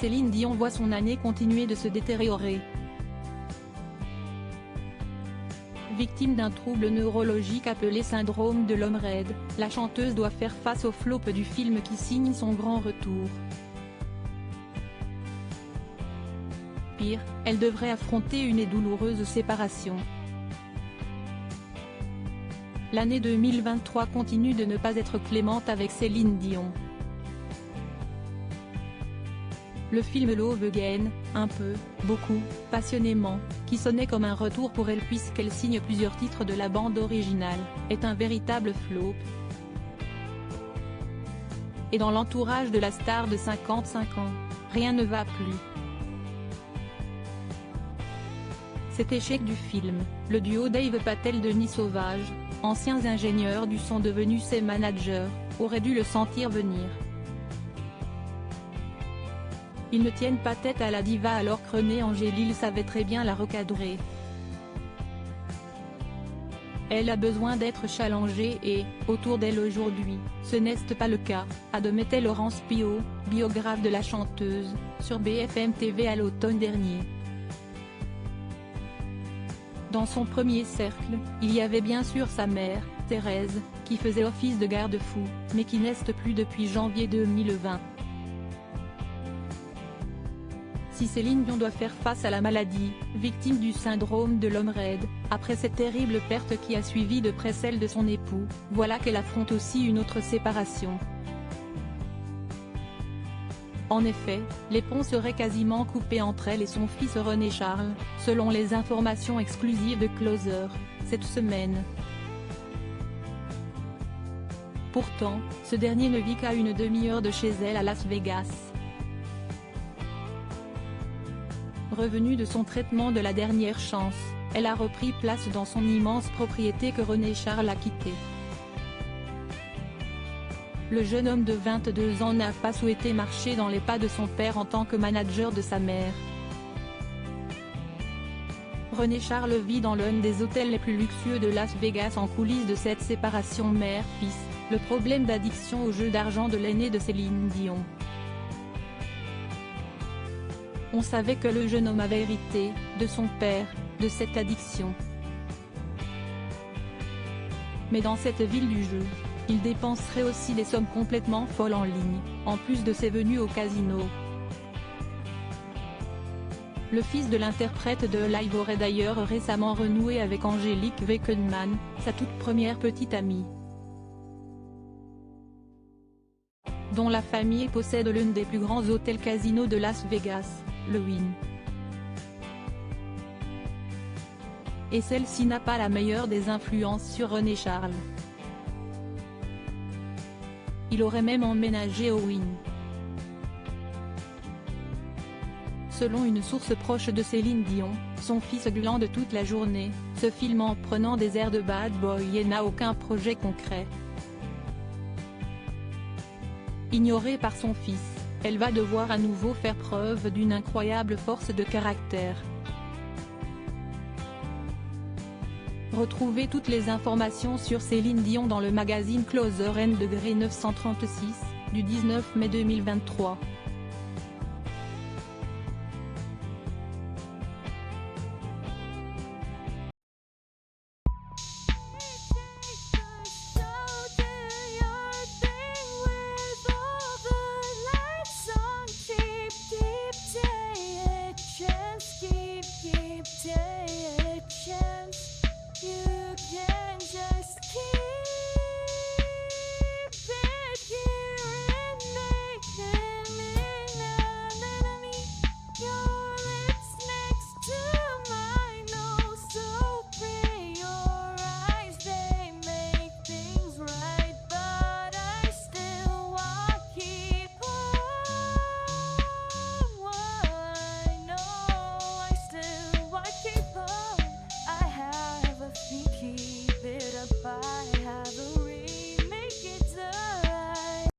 Céline Dion voit son année continuer de se détériorer. Victime d'un trouble neurologique appelé syndrome de l'homme raide, la chanteuse doit faire face au flop du film qui signe son grand retour. Pire, elle devrait affronter une douloureuse séparation. L'année 2023 continue de ne pas être clémente avec Céline Dion. Le film Love Again, un peu, beaucoup, passionnément, qui sonnait comme un retour pour elle puisqu'elle signe plusieurs titres de la bande originale, est un véritable flop. Et dans l'entourage de la star de 55 ans, rien ne va plus. Cet échec du film, le duo Dave Patel-Denis Sauvage, anciens ingénieurs du son devenus ses managers, aurait dû le sentir venir. Ils ne tiennent pas tête à la diva alors que René Angélil savait très bien la recadrer. Elle a besoin d'être challengée et, autour d'elle aujourd'hui, ce n'est pas le cas, admettait Laurence Pio, biographe de la chanteuse, sur BFM TV à l'automne dernier. Dans son premier cercle, il y avait bien sûr sa mère, Thérèse, qui faisait office de garde-fou, mais qui n'est plus depuis janvier 2020. Si Céline Dion doit faire face à la maladie, victime du syndrome de l'homme raide, après cette terrible perte qui a suivi de près celle de son époux, voilà qu'elle affronte aussi une autre séparation. En effet, les ponts seraient quasiment coupés entre elle et son fils René Charles, selon les informations exclusives de Closer, cette semaine. Pourtant, ce dernier ne vit qu'à une demi-heure de chez elle à Las Vegas. Revenue de son traitement de la dernière chance, elle a repris place dans son immense propriété que René Charles a quittée. Le jeune homme de 22 ans n'a pas souhaité marcher dans les pas de son père en tant que manager de sa mère. René Charles vit dans l'un des hôtels les plus luxueux de Las Vegas en coulisses de cette séparation mère-fils, le problème d'addiction au jeu d'argent de l'aîné de Céline Dion. On savait que le jeune homme avait hérité, de son père, de cette addiction. Mais dans cette ville du jeu, il dépenserait aussi des sommes complètement folles en ligne, en plus de ses venues au casino. Le fils de l'interprète de Live aurait d'ailleurs récemment renoué avec Angélique Weckenmann, sa toute première petite amie, dont la famille possède l'un des plus grands hôtels casinos de Las Vegas, le Wynn. Et celle-ci n'a pas la meilleure des influences sur René Charles. Il aurait même emménagé au Wynn. Selon une source proche de Céline Dion, son fils glande toute la journée, se filme en prenant des airs de bad boy et n'a aucun projet concret. Ignorée par son fils, elle va devoir à nouveau faire preuve d'une incroyable force de caractère. Retrouvez toutes les informations sur Céline Dion dans le magazine Closer & Degré 936, du 19 mai 2023.